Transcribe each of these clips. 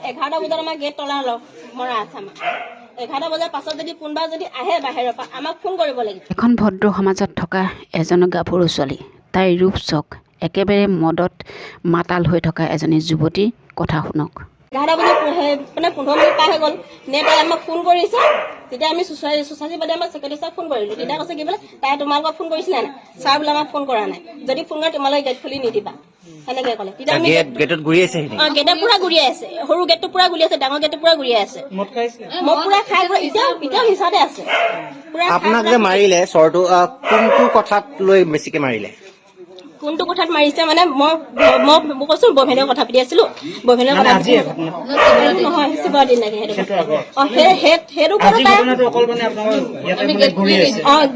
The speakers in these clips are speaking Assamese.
11টা বজাত আমাৰ গেট তলা মৰা আছে আমাৰ 11টা বজাৰ পাছত যদি কোনোবা যদি আহে বাহিৰৰ পৰা আমাক ফোন কৰিব লাগিব। এখন ভদ্ৰ সমাজত থকা এজন গাভৰু ছোৱালী তাইৰ ৰূপ চক একেবাৰে মদত মাতাল হৈ থকা এজনী যুৱতীৰ কথা শুনক। 11টা বজাত মানে 15 মিনিট পাৰ হৈ গ'ল নে তাই আমাক ফোন কৰিছে। তেতিয়া আমি ছ'চাইটি বাদে আমাৰ ছেক্ৰেটাৰী ছাৰক ফোন কৰিলোঁ। তেতিয়া কৈছে কি বোলে তাই তোমালোকক ফোন কৰিছিলে নাই? ছাৰ বোলে আমাক ফোন কৰা নাই, যদি ফোন কৰে তোমালোকে গেট খুলি নিদিবা সেনেকৈ ক'লে। তেতিয়া আমি গেটত ঘূৰি আছে গেটে পুৰা ঘূৰিয়াই আছে, সৰু গেটটো পুৰা ঘূৰি আছে, ডাঙৰ গেটটো পুৰা ঘূৰিয়াই আছে। মই পুৰা খাই এতিয়াও হিচাতে আছে। আপোনাক যে মাৰিলে চৰটো কোনটো কথাত লৈ বেছিকে মাৰিলে? কোনটো কথাত মাৰিছে মানে মই কৈছো বভেনৰ কথা পাতি আছিলো। বভেনৰ কথা নহয় শিৱৰ দিন লাগে সেইটো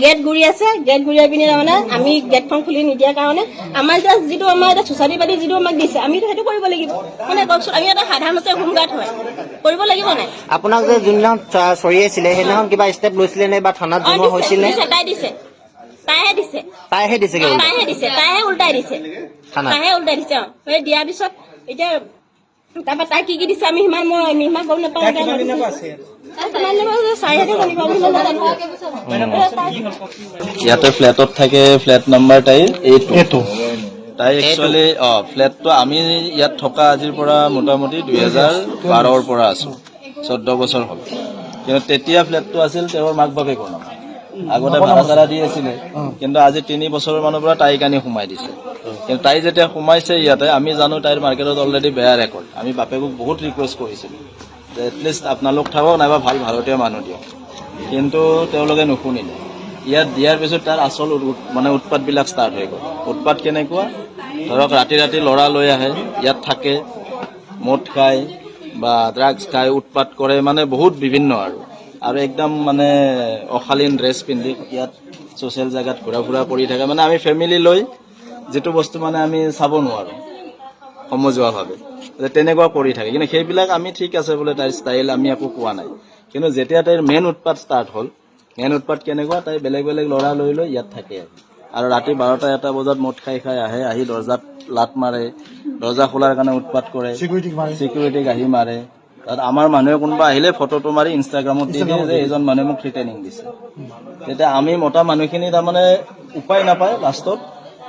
গেট ঘূৰি আছে। গেট ঘূৰিয়াই পিনি তাৰমানে আমি গেটখন খুলি নিদিয়াৰ কাৰণে আমাৰ এতিয়া যিটো আমাৰ এতিয়া ছ'চাইটি পাতি যিটো আমাক দিছে আমিতো সেইটো কৰিব লাগিব। মানে কওকচোন আমি এটা সাধাৰণতে হোমগাৰ্ড হয় কৰিব লাগিব নাই? আপোনাক যে যোনদিনাখন চৰিয়াইছিলে সেইদিনাখন কিবা ষ্টেপ লৈছিলে নে বা থানাত জমা হৈছিল নে? তাই দিছে তাইহে দিছে উল্টাই দিছে সেই দিয়াৰ পিছত এতিয়া তাৰপৰা তাই কি দিছে আমি সিমান গম নাপাওঁ। ইয়াতে ফ্লেটত থাকে, ফ্লেট নাম্বাৰ তাইৰ এইটো। তাই একচুৱেলি ফ্লেটটো আমি ইয়াত থকা আজিৰ পৰা মোটামুটি 2012ৰ পৰা আছো, 14 বছৰ হ'ল। কিন্তু তেতিয়া ফ্লেটটো আছিল তেওঁৰ মাক বাপেকৰ নাম, আগতে ভাড়া চাড়া দি আছিলে। কিন্তু আজি 3 বছৰৰ মানৰ পৰা তাইক আনি সোমাই দিছে। কিন্তু তাই যেতিয়া সোমাইছে ইয়াতে আমি জানো তাইৰ মাৰ্কেটত অলৰেডি বেয়া ৰেকৰ্ড। আমি বাপেকক বহুত ৰিকুৱেষ্ট কৰিছিলোঁ যে এটলিষ্ট আপোনালোক থাকক নাইবা ভাল ভাৰতীয় মানুহ দিয়ক, কিন্তু তেওঁলোকে নুশুনিলে। ইয়াত দিয়াৰ পিছত তাৰ আচল মানে উৎপাতবিলাক ষ্টাৰ্ট হৈ গ'ল। উৎপাত কেনেকুৱা, ধৰক ৰাতি ল'ৰা লৈ আহে, ইয়াত থাকে, মদ খায় বা ড্ৰাগছ খায়, উৎপাত কৰে, মানে বহুত বিভিন্ন আৰু একদম মানে অশালীন ড্ৰেছ পিন্ধি ইয়াত ছ'চিয়েল জেগাত ঘূৰা ফুৰা কৰি থাকে। মানে আমি ফেমিলি লৈ যিটো বস্তু মানে আমি চাব নোৱাৰোঁ সমজুৱাভাৱে, যে তেনেকুৱা কৰি থাকে। কিন্তু সেইবিলাক আমি ঠিক আছে বোলে তাইৰ ষ্টাইল, আমি একো কোৱা নাই। কিন্তু যেতিয়া তাইৰ মেইন উৎপাত ষ্টাৰ্ট হ'ল, মেইন উৎপাত কেনেকুৱা, তাই বেলেগ ল'ৰা লৈ ইয়াত থাকে আৰু ৰাতি 12টা-1টা বজাত মদ খাই আহে, আহি দৰ্জাত লাট মাৰে, দৰ্জা খোলাৰ কাৰণে উৎপাত কৰে, চিকিউৰিটিক আহি মাৰে। তাত আমাৰ মানুহে কোনোবা আহিলে ফটোটো মাৰি ইনষ্টাগ্ৰামত দি দিয়ে যে এইজন মানুহে মোক থ্ৰেটেনিং দিছে। তেতিয়া আমি মতা মানুহখিনি তাৰমানে উপায় নাপায় লাষ্টত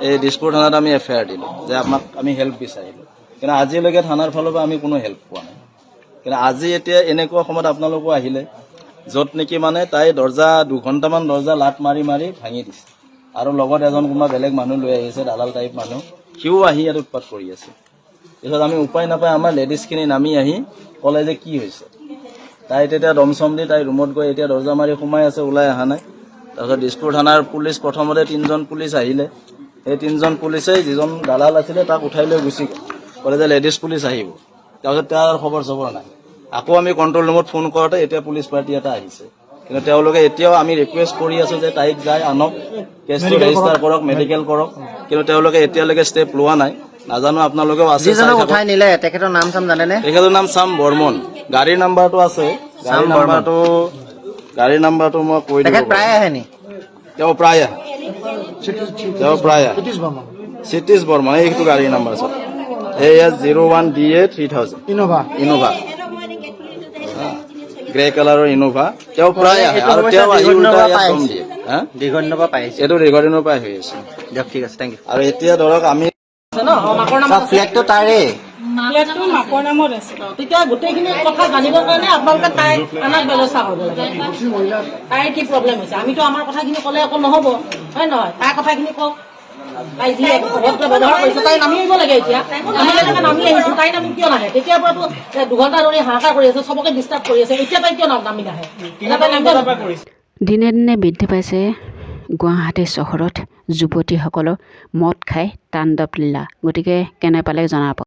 এই দিছপুৰ থানাত আমি FIR দিলোঁ যে আমাক আমি হেল্প বিচাৰিলোঁ। কিন্তু আজিলৈকে থানাৰ ফালৰ পৰা আমি কোনো হেল্প পোৱা নাই। কিন্তু আজি এতিয়া এনেকুৱা সময়ত আপোনালোকো আহিলে য'ত নেকি মানে তাই দৰ্জা 2 ঘণ্টামান দৰ্জা লাট মাৰি ভাঙি দিছে আৰু লগত এজন কোনোবা বেলেগ মানুহ লৈ আহিছে, দালাল টাইপ মানুহ, সিও আহি ইয়াত উৎপাত কৰি আছে। পিছত আমি উপায় নাপাই আমাৰ লেডিজখিনি নামি আহি ক'লে যে কি হৈছে। তাই তেতিয়া দমচম দি তাই ৰুমত গৈ এতিয়া দৰ্জা মাৰি সোমাই আছে, ওলাই অহা নাই। তাৰপিছত দিছপুৰ থানাৰ পুলিচ প্ৰথমতে 3জন পুলিচ আহিলে। সেই 3জন পুলিচে যিজন দালাল আছিলে তাক উঠাই লৈ গুচি গ'ল, ক'লে যে লেডিজ পুলিচ আহিব। তাৰপিছত তাৰ খবৰ নাই। আকৌ আমি কণ্ট্ৰল ৰুমত ফোন কৰোঁতে এতিয়া পুলিচ পাৰ্টি এটা আহিছে। কিন্তু তেওঁলোকে এতিয়াও আমি ৰিকুৱেষ্ট কৰি আছো যে তাইক যাই আনক, কেছটো ৰেজিষ্টাৰ কৰক, মেডিকেল কৰক। কিন্তু তেওঁলোকে এতিয়ালৈকে ষ্টেপ লোৱা নাই। নাজানো আপোনালোকেও আছে, উঠাই নিলে তেখেতৰ নাম চাম জানেনে? তেখেতৰ নাম চাম বৰ্মন। গাড়ীৰ নাম্বাৰটো আছে, গাড়ীৰ নাম্বাৰটো মই কৈ দিম। প্ৰায় আহে নি? তেওঁ প্ৰায় আহে, সতীশ বৰ্মন। এইটো গাড়ীৰ নাম্বাৰ আছে, এয়া 01DA 3000 ইনোভা, গ্ৰে কালাৰৰ ইনোভা। তেওঁ প্ৰায় আহে আৰু তেওঁ আহি দিয়ে। এইটো দীৰ্ঘদিনৰ পৰা হৈ আছে। দিয়ক, ঠিক আছে, থেংক ইউ। আৰু এতিয়া ধৰক আমি ফ্লেটটো তাৰে মাকৰ নামত আছে। তেতিয়া গোটেইখিনি কথা জানিবৰ কাৰণে আপোনালোকে তাই আনাৰ ব্যৱস্থা কৰিব লাগে। তাইৰ কি প্ৰব্লেম হৈছে, আমিতো আমাৰ কথাখিনি ক'লে আকৌ নহ'ব, হয় নহয়? তাইৰ কথাখিনি কওক। তাই যি অভদ্ৰ ব্যৱহাৰ কৰিছে তাই নামি আহিব লাগে। এতিয়া আমি যেনেকৈ নামি আহিছো, তাই নামি কিয় নাহে? তেতিয়াৰ পৰাতো 2 ঘণ্টা ধৰি হাহাকাৰ কৰি আছে, চবকে ডিষ্টাৰ্ব কৰি আছে। এতিয়া তাই কিয় নামি নাহে? দিনে দিনে বৃদ্ধি পাইছে গুৱাহাটী চহৰত যুৱতীসকলৰ মদ খাই তাণ্ডৱ লীলা। গতিকে কেনে পালে জনাব।